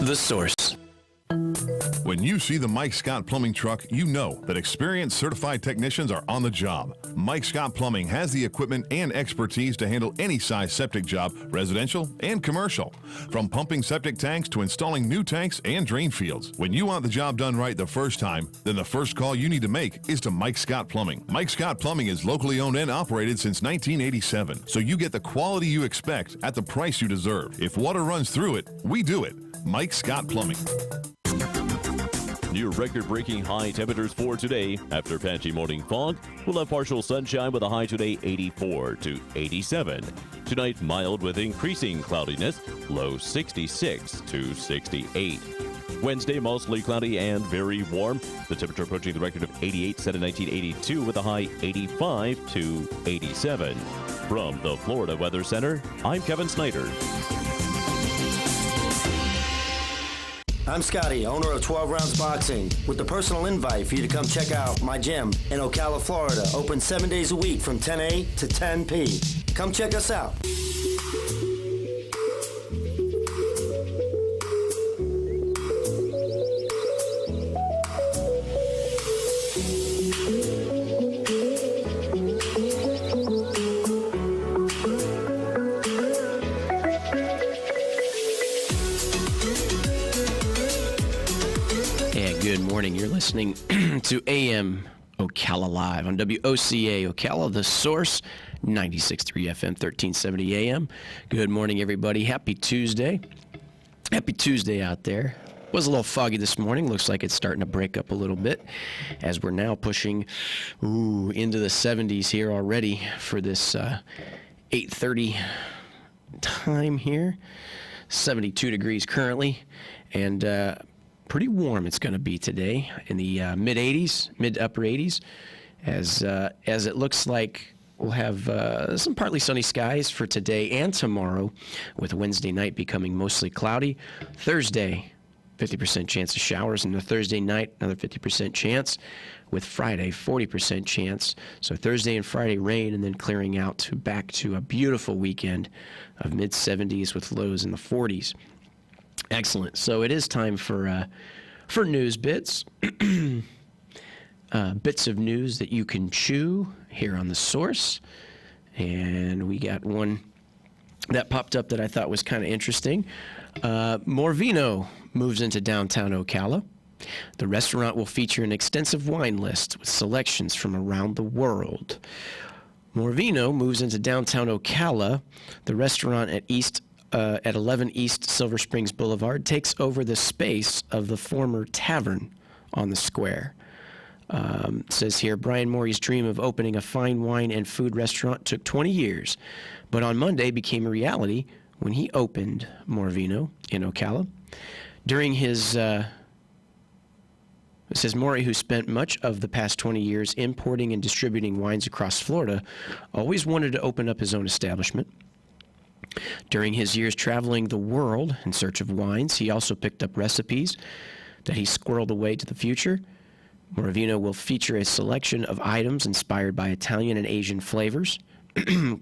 The Source. When you see the Mike Scott Plumbing truck, you know that experienced certified technicians are on the job. Mike Scott Plumbing has the equipment and expertise to handle any size septic job, residential and commercial. From pumping septic tanks to installing new tanks and drain fields. When you want the job done right the first time, then the first call you need to make is to Mike Scott Plumbing. Mike Scott Plumbing is locally owned and operated since 1987, so you get the quality you expect at the price you deserve. If water runs through it, we do it. Mike Scott Plumbing. Near record-breaking high temperatures for today. After patchy morning fog, we'll have partial sunshine with a high today 84 to 87. Tonight, mild with increasing cloudiness, low 66 to 68. Wednesday, mostly cloudy and very warm. The temperature approaching the record of 88 set in 1982 with a high 85 to 87. From the Florida Weather Center, I'm Kevin Snyder. I'm Scotty, owner of 12 Rounds Boxing, with a personal invite for you to come check out my gym in Ocala, Florida, open 7 days a week from 10 a to 10 p. Come check us out. Good morning. You're listening to AM Ocala Live on WOCA Ocala, The Source, 96.3 FM, 1370 AM. Good morning, everybody. Happy Tuesday. Happy Tuesday out there. Was a little foggy this morning. Looks like it's starting to break up a little bit as we're now pushing into the 70s here already for this 8:30 time here. 72 degrees currently, and pretty warm it's going to be today in the mid to upper 80s, as it looks like we'll have some partly sunny skies for today and tomorrow, with Wednesday night becoming mostly cloudy. Thursday, 50% chance of showers, and the Thursday night, another 50% chance, with Friday, 40% chance. So Thursday and Friday rain, and then clearing out to back to a beautiful weekend of mid-70s with lows in the 40s. Excellent. So it is time for news bits. Bits of news that you can chew here on The Source. And we got one that popped up that I thought was kind of interesting. Morvino moves into downtown Ocala. The restaurant will feature an extensive wine list with selections from around the world. Morvino moves into downtown Ocala. The restaurant at 11 East Silver Springs Boulevard takes over the space of the former tavern on the square. It says here, Brian Morey's dream of opening a fine wine and food restaurant took 20 years, but on Monday became a reality when he opened Morvino in Ocala. During his, it says Morey, who spent much of the past 20 years importing and distributing wines across Florida, always wanted to open up his own establishment. During his years traveling the world in search of wines, he also picked up recipes that he squirreled away to the future. Morvino will feature a selection of items inspired by Italian and Asian flavors.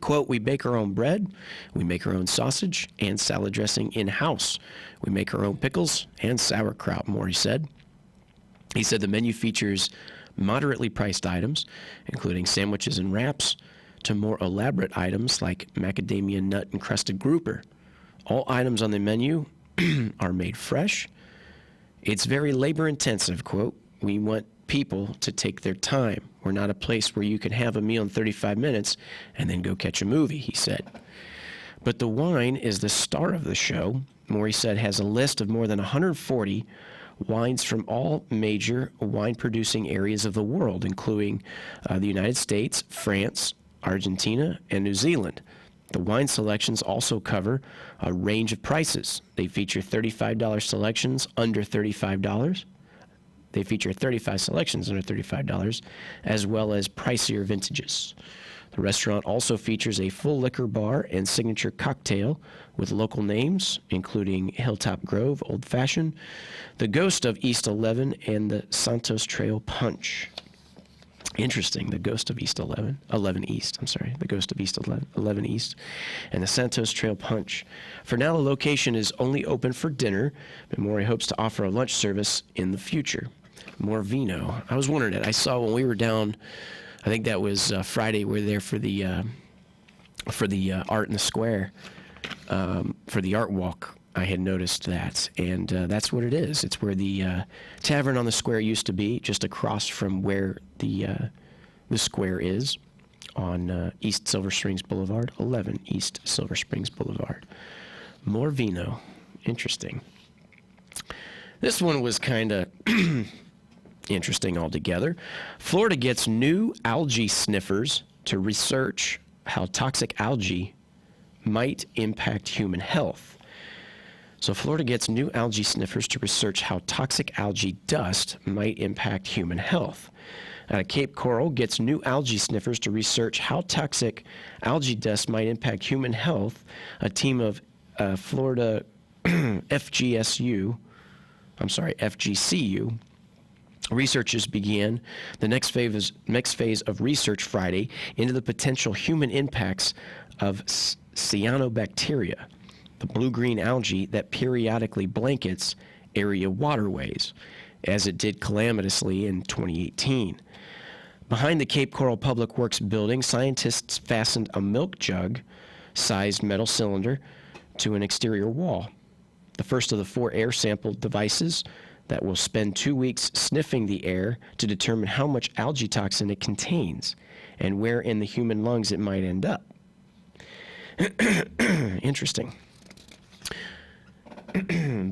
Quote, we bake our own bread, we make our own sausage and salad dressing in-house. We make our own pickles and sauerkraut, Morey said. He said the menu features moderately priced items, including sandwiches and wraps, to more elaborate items like macadamia nut encrusted grouper. All items on the menu are made fresh. It's very labor intensive, quote. We want people to take their time. We're not a place where you can have a meal in 35 minutes and then go catch a movie, he said. But the wine is the star of the show. Morey said has a list of more than 140 wines from all major wine-producing areas of the world, including the United States, France, Argentina, and New Zealand. The wine selections also cover a range of prices. They feature $35 selections under $35. They feature 35 selections under $35, as well as pricier vintages. The restaurant also features a full liquor bar and signature cocktail with local names, including Hilltop Grove Old Fashioned, the Ghost of East 11, and the Santos Trail Punch. Interesting. The Ghost of East 11 East, I'm sorry. The Ghost of East 11 East, and the Santos Trail Punch. For now, the location is only open for dinner, but Maury hopes to offer a lunch service in the future. More vino. I was wondering it. I saw when we were down, I think that was Friday, we were there for the Art in the Square, for the art walk. I had noticed that, and that's what it is. It's where the Tavern on the Square used to be, just across from where the square is on East Silver Springs Boulevard, 11 East Silver Springs Boulevard. More vino. Interesting. This one was kind of interesting altogether. Florida gets new algae sniffers to research how toxic algae might impact human health. So Florida gets new algae sniffers to research how toxic algae dust might impact human health. Cape Coral gets new algae sniffers to research how toxic algae dust might impact human health. A team of Florida FGCU researchers began the next phase of research Friday into the potential human impacts of cyanobacteria, the blue-green algae that periodically blankets area waterways, as it did calamitously in 2018. Behind the Cape Coral Public Works building, scientists fastened a milk jug-sized metal cylinder to an exterior wall. The first of the 4 air sample devices that will spend 2 weeks sniffing the air to determine how much algae toxin it contains and where in the human lungs it might end up. Interesting.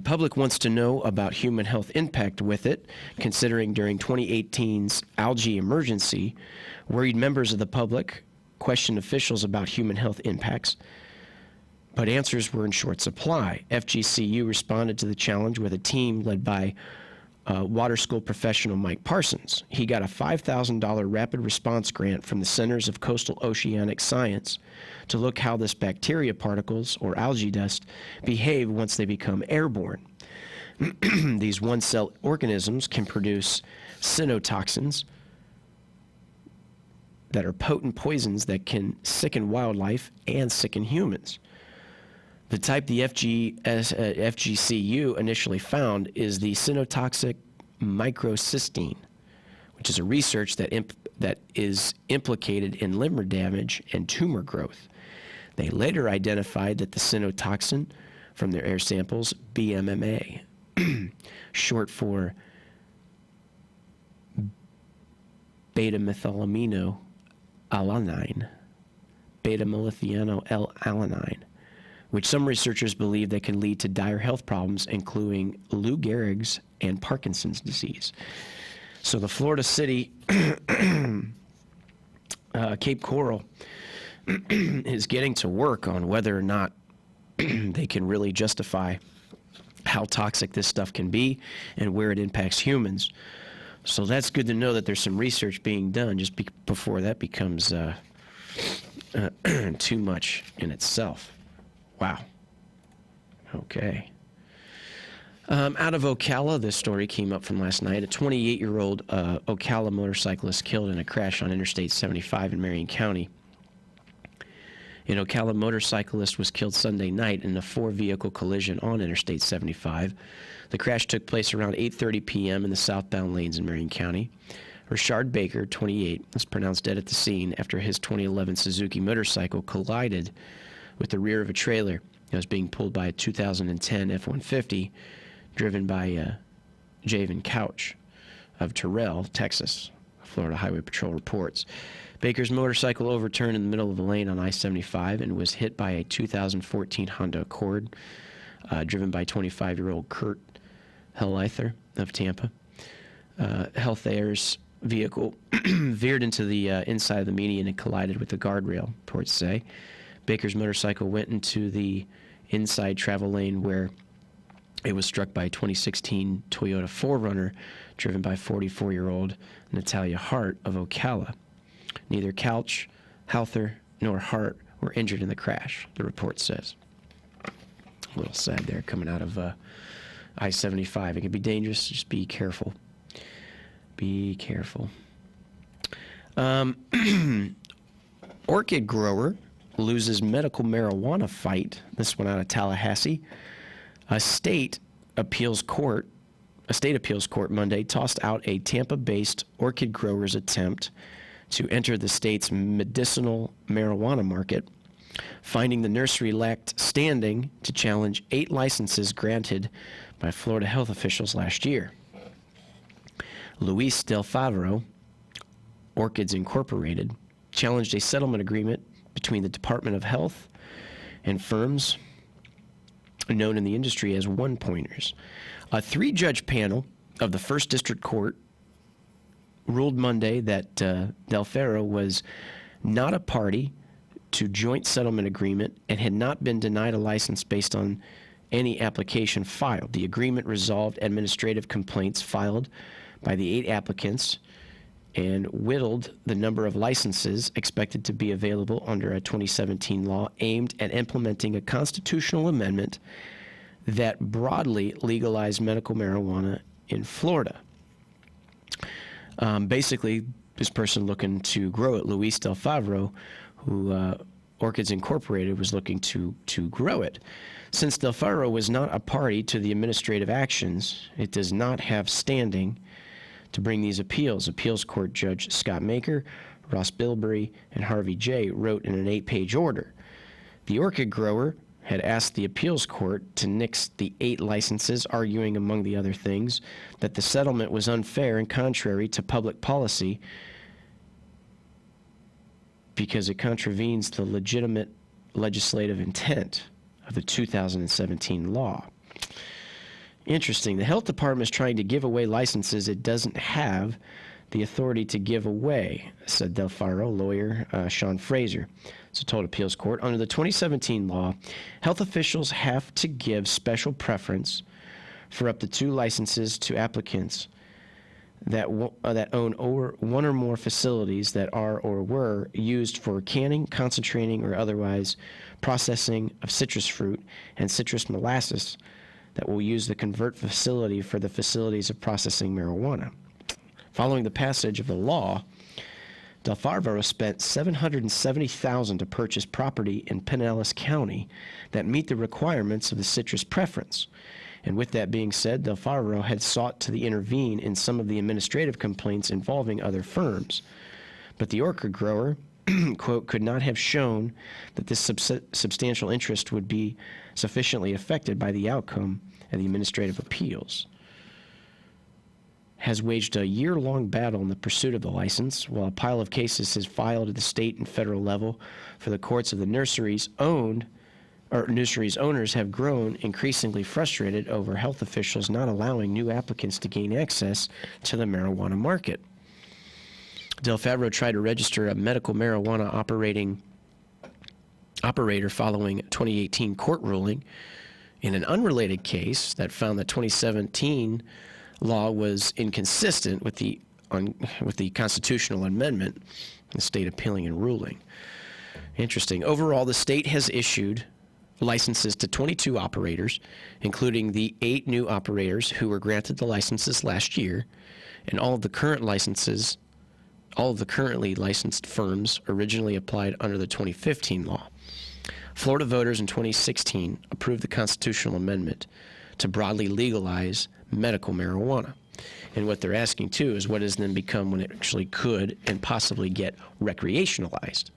Public wants to know about human health impact with it, considering during 2018's algae emergency, worried members of the public questioned officials about human health impacts, but answers were in short supply. FGCU responded to the challenge with a team led by water school professional Mike Parsons. He got a $5,000 rapid response grant from the Centers of Coastal Oceanic Science to look how this bacteria particles, or algae dust, behave once they become airborne. These one-cell organisms can produce cyanotoxins that are potent poisons that can sicken wildlife and sicken humans. The type the FGCU initially found is the cyanotoxic microcystine, which is a research that is implicated in liver damage and tumor growth. They later identified that the cyanotoxin from their air samples, BMMA, short for beta-methylaminoalanine, beta-methylaminoalanine, which some researchers believe that can lead to dire health problems, including Lou Gehrig's and Parkinson's disease. So the Florida city, Cape Coral, is getting to work on whether or not they can really justify how toxic this stuff can be and where it impacts humans. So that's good to know that there's some research being done just before that becomes too much in itself. Wow. Okay. Out of Ocala, this story came up from last night. A 28-year-old Ocala motorcyclist killed in a crash on Interstate 75 in Marion County. An Ocala motorcyclist was killed Sunday night in a 4-vehicle collision on Interstate 75. The crash took place around 8:30 p.m. in the southbound lanes in Marion County. Rashard Baker, 28, was pronounced dead at the scene after his 2011 Suzuki motorcycle collided with the rear of a trailer that was being pulled by a 2010 F-150 driven by Javen Couch of Terrell, Texas, Florida Highway Patrol reports. Baker's motorcycle overturned in the middle of the lane on I-75 and was hit by a 2014 Honda Accord driven by 25-year-old Kurt Helleither of Tampa. Healthaire's vehicle veered into the inside of the median and collided with the guardrail, reports say. Baker's motorcycle went into the inside travel lane where it was struck by a 2016 Toyota 4Runner driven by 44-year-old Natalia Hart of Ocala. Neither Couch, Halther, nor Hart were injured in the crash, the report says. A little sad there coming out of I-75. It can be dangerous. Just be careful. Be careful. Orchid grower loses medical marijuana fight. This one out of Tallahassee. A state appeals court Monday tossed out a Tampa-based orchid grower's attempt to enter the state's medicinal marijuana market, finding the nursery lacked standing to challenge 8 licenses granted by Florida health officials last year. Luis Del Favaro, Orchids Incorporated, challenged a settlement agreement between the Department of Health and firms known in the industry as one-pointers. A 3-judge panel of the First District Court ruled Monday that Del Favaro was not a party to joint settlement agreement and had not been denied a license based on any application filed. The agreement resolved administrative complaints filed by the 8 applicants and whittled the number of licenses expected to be available under a 2017 law aimed at implementing a constitutional amendment that broadly legalized medical marijuana in Florida. Basically, this person looking to grow it, Luis Del Favaro, who Orchids Incorporated was looking to grow it. Since Del Favaro was not a party to the administrative actions, it does not have standing to bring these appeals. Appeals Court Judge Scott Maker, Ross Bilberry, and Harvey J. wrote in an 8-page order. The orchid grower had asked the appeals court to nix the 8 licenses, arguing, among the other things, that the settlement was unfair and contrary to public policy because it contravenes the legitimate legislative intent of the 2017 law. Interesting. The health department is trying to give away licenses it doesn't have the authority to give away, said Del Favaro lawyer Sean Fraser. So told appeals court, under the 2017 law, health officials have to give special preference for up to 2 licenses to applicants that own over 1 or more facilities that are or were used for canning, concentrating, or otherwise processing of citrus fruit and citrus molasses that will use the convert facility for the facilities of processing marijuana. Following the passage of the law, Del Favaro spent $770,000 to purchase property in Pinellas County that meet the requirements of the citrus preference. And with that being said, Del Favaro had sought to intervene in some of the administrative complaints involving other firms. But the orchid grower, quote, could not have shown that this substantial interest would be sufficiently affected by the outcome of the administrative appeals. Has waged a year-long battle in the pursuit of the license, while a pile of cases is filed at the state and federal level for the courts of the nurseries owners have grown increasingly frustrated over health officials not allowing new applicants to gain access to the marijuana market. Del Favaro tried to register a medical marijuana operator following a 2018 court ruling in an unrelated case that found that 2017 law was inconsistent with the constitutional amendment, the state appealing and ruling. Interesting. Overall, the state has issued licenses to 22 operators, including the 8 new operators who were granted the licenses last year, and all of the currently licensed firms originally applied under the 2015 law. Florida voters in 2016 approved the constitutional amendment to broadly legalize medical marijuana. And what they're asking, too, is what does then become when it actually could and possibly get recreationalized.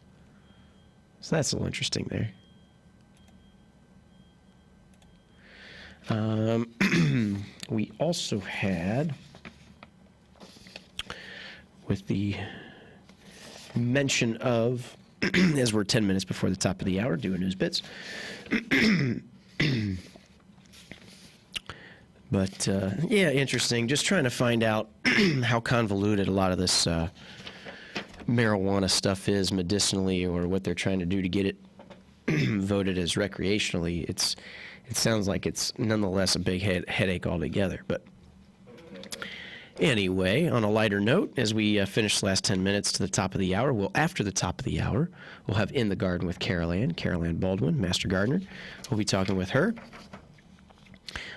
So that's a little interesting there. We also had, with the mention of, as we're 10 minutes before the top of the hour, doing news bits. But, yeah, interesting. Just trying to find out how convoluted a lot of this marijuana stuff is medicinally, or what they're trying to do to get it voted as recreationally. It sounds like it's nonetheless a big headache altogether. But anyway, on a lighter note, as we finish the last 10 minutes to the top of the hour, after the top of the hour, we'll have In the Garden with Carol Ann Baldwin, Master Gardener. We'll be talking with her.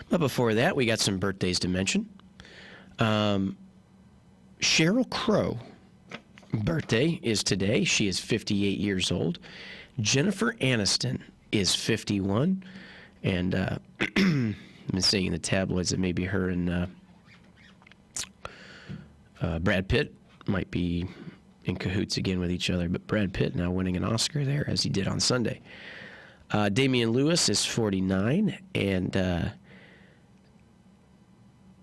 But before that, we got some birthdays to mention. Sheryl Crow birthday is today. She is 58 years old. Jennifer Aniston is 51. And I've been seeing in the tabloids that maybe her and Brad Pitt might be in cahoots again with each other. But Brad Pitt now winning an Oscar there, as he did on Sunday. Damian Lewis is 49. And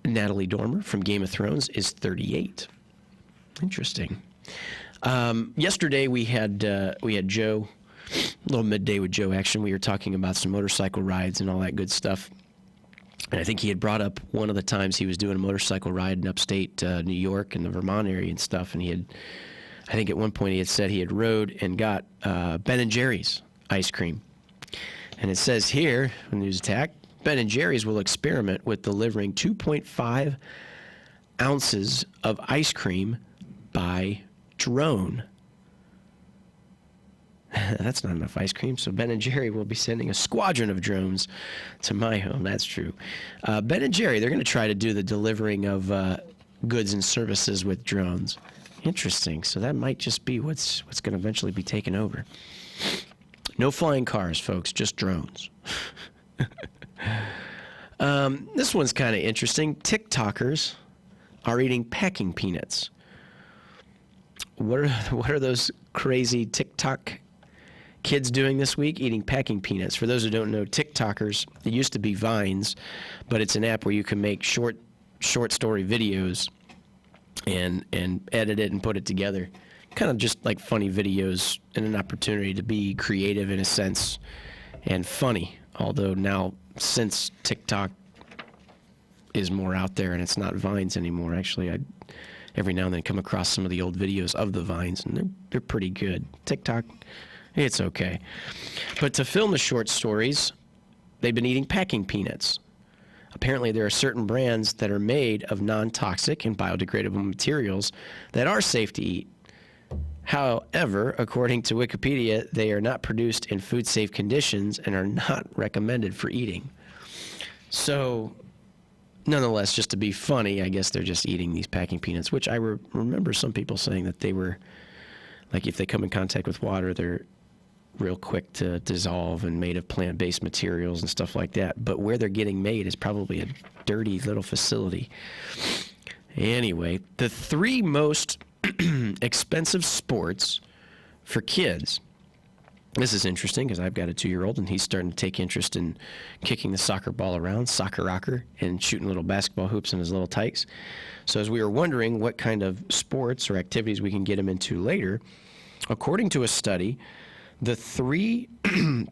Natalie Dormer from Game of Thrones is 38. Interesting. Yesterday we had Joe, a little midday with Joe action. We were talking about some motorcycle rides and all that good stuff. And I think he had brought up one of the times he was doing a motorcycle ride in upstate New York and the Vermont area and stuff. And I think at one point he had said he had rode and got Ben & Jerry's ice cream. And it says here, in News Attack, Ben & Jerry's will experiment with delivering 2.5 ounces of ice cream by drone. That's not enough ice cream, so Ben & Jerry will be sending a squadron of drones to my home. That's true. Ben & Jerry, they're going to try to do the delivering of goods and services with drones. Interesting. So that might just be what's going to eventually be taken over. No flying cars, folks, just drones. This one's kind of interesting. TikTokers are eating packing peanuts. What are those crazy TikTok kids doing this week? Eating packing peanuts. For those who don't know, TikTokers, it used to be Vines, but it's an app where you can make short story videos and edit it and put it together. Kind of just like funny videos and an opportunity to be creative in a sense and funny. Although now, since TikTok is more out there and it's not Vines anymore, actually, I every now and then come across some of the old videos of the Vines, and they're pretty good. TikTok, it's okay. But to film the short stories, they've been eating packing peanuts. Apparently, there are certain brands that are made of non-toxic and biodegradable materials that are safe to eat. However, according to Wikipedia, they are not produced in food-safe conditions and are not recommended for eating. So, nonetheless, just to be funny, I guess they're just eating these packing peanuts, which I remember some people saying that they were, like if they come in contact with water, they're real quick to dissolve and made of plant-based materials and stuff like that. But where they're getting made is probably a dirty little facility. Anyway, the 3 most expensive sports for kids. This is interesting because I've got a 2-year-old and he's starting to take interest in kicking the soccer ball around, soccer rocker, and shooting little basketball hoops in his little tykes. So as we were wondering what kind of sports or activities we can get him into later, according to a study, the 3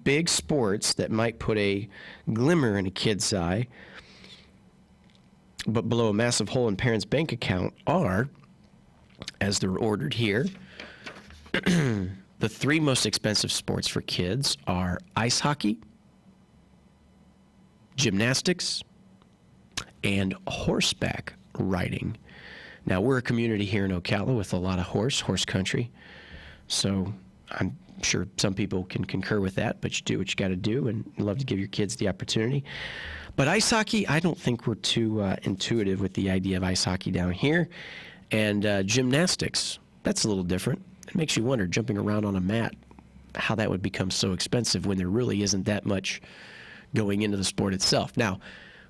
big sports that might put a glimmer in a kid's eye but below a massive hole in parents' bank account are, as they're ordered here, the 3 most expensive sports for kids are ice hockey, gymnastics, and horseback riding. Now, we're a community here in Ocala with a lot of horse country, so I'm sure some people can concur with that, but you do what you got to do, and love to give your kids the opportunity. But ice hockey, I don't think we're too intuitive with the idea of ice hockey down here. And gymnastics, that's a little different. It makes you wonder, jumping around on a mat, how that would become so expensive when there really isn't that much going into the sport itself. Now,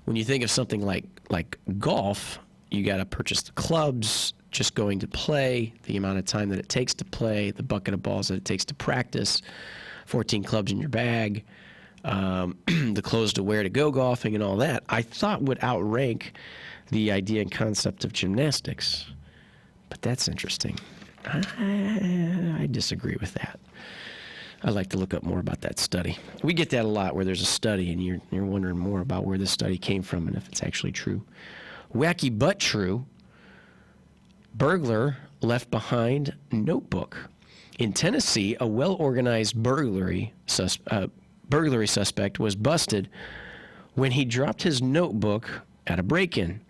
when you think of something like golf, you got to purchase the clubs, just going to play, the amount of time that it takes to play, the bucket of balls that it takes to practice, 14 clubs in your bag, the clothes to wear to go golfing and all that, I thought would outrank the idea and concept of gymnastics. But that's interesting. I disagree with that. I'd like to look up more about that study. We get that a lot where there's a study and you're wondering more about where this study came from and if it's actually true. Wacky but true. Burglar left behind notebook. In Tennessee, a well-organized burglary suspect was busted when he dropped his notebook at a break-in.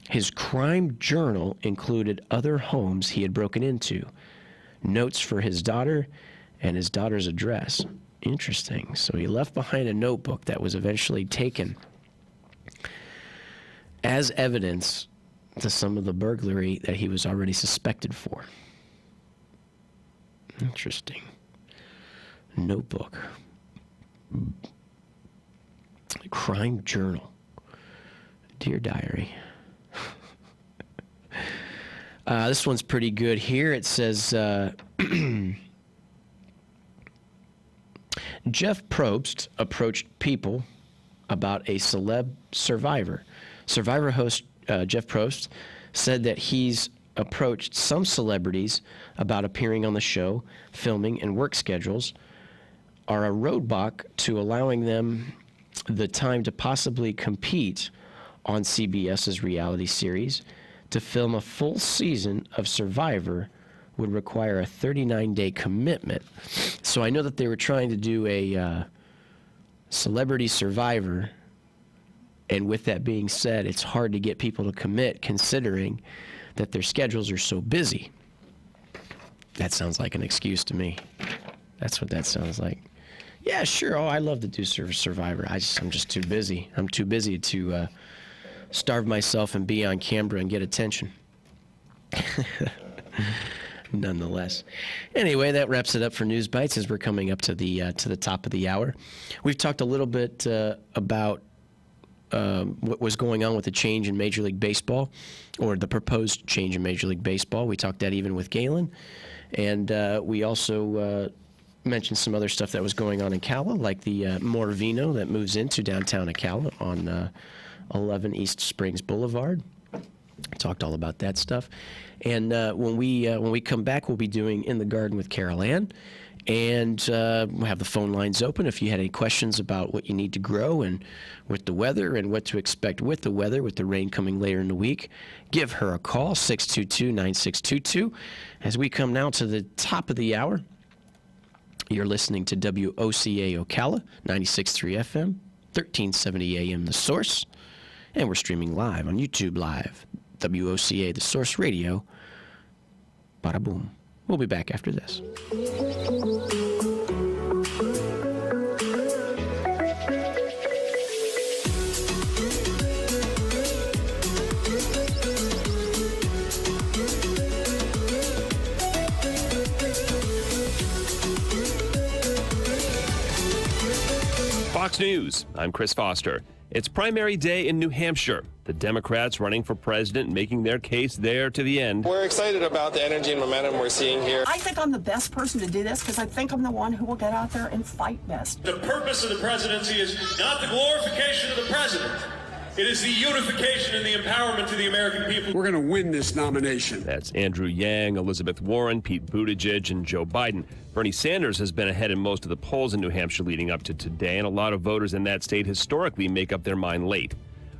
His crime journal included other homes he had broken into, notes for his daughter, and his daughter's address. Interesting. So he left behind a notebook that was eventually taken as evidence to some of the burglary that he was already suspected for. Interesting. Notebook. Crime journal. Dear diary. This one's pretty good here. It says, Jeff Probst approached People about a celeb Survivor. Survivor host Jeff Probst said that he's approached some celebrities about appearing on the show, filming, and work schedules are a roadblock to allowing them the time to possibly compete on CBS's reality series. To film a full season of Survivor would require a 39-day commitment. So I know that they were trying to do a Celebrity Survivor, and with that being said, it's hard to get people to commit considering that their schedules are so busy. That sounds like an excuse to me. That's what that sounds like. Yeah, sure. Oh, I love to do Survivor. I'm just too busy. I'm too busy to starve myself and be on camera and get attention. Nonetheless. Anyway, that wraps it up for News Bites as we're coming up to the top of the hour. We've talked a little bit about what was going on with the change in Major League Baseball, or the proposed change in Major League Baseball. We talked that even with Galen. And we also mentioned some other stuff that was going on in Ocala, like the Morvino that moves into downtown Ocala on 11 East Springs Boulevard. Talked all about that stuff. And when we come back, we'll be doing In the Garden with Carol Ann. And we'll have the phone lines open if you had any questions about what you need to grow and with the weather and what to expect with the weather, with the rain coming later in the week. Give her a call, 622-9622. As we come now to the top of the hour, you're listening to WOCA Ocala, 96.3 FM, 1370 AM The Source. And we're streaming live on YouTube Live, WOCA The Source Radio. Bada boom. We'll be back after this. Fox News, I'm Chris Foster. It's primary day in New Hampshire. The Democrats running for president making their case there to the end. We're excited about the energy and momentum we're seeing here. I think I'm the best person to do this because I think I'm the one who will get out there and fight best. The purpose of the presidency is not the glorification of the president. It is the unification and the empowerment of the American people. We're going to win this nomination. That's Andrew Yang, Elizabeth Warren, Pete Buttigieg, and Joe Biden. Bernie Sanders has been ahead in most of the polls in New Hampshire leading up to today, and a lot of voters in that state historically make up their mind late.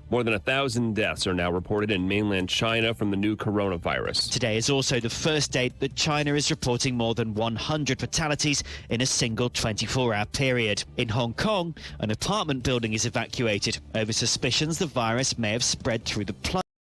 More than 1,000 deaths are now reported in mainland China from the new coronavirus. Today is also the first date that China is reporting more than 100 fatalities in a single 24-hour period. In Hong Kong, an apartment building is evacuated over suspicions the virus may have spread through the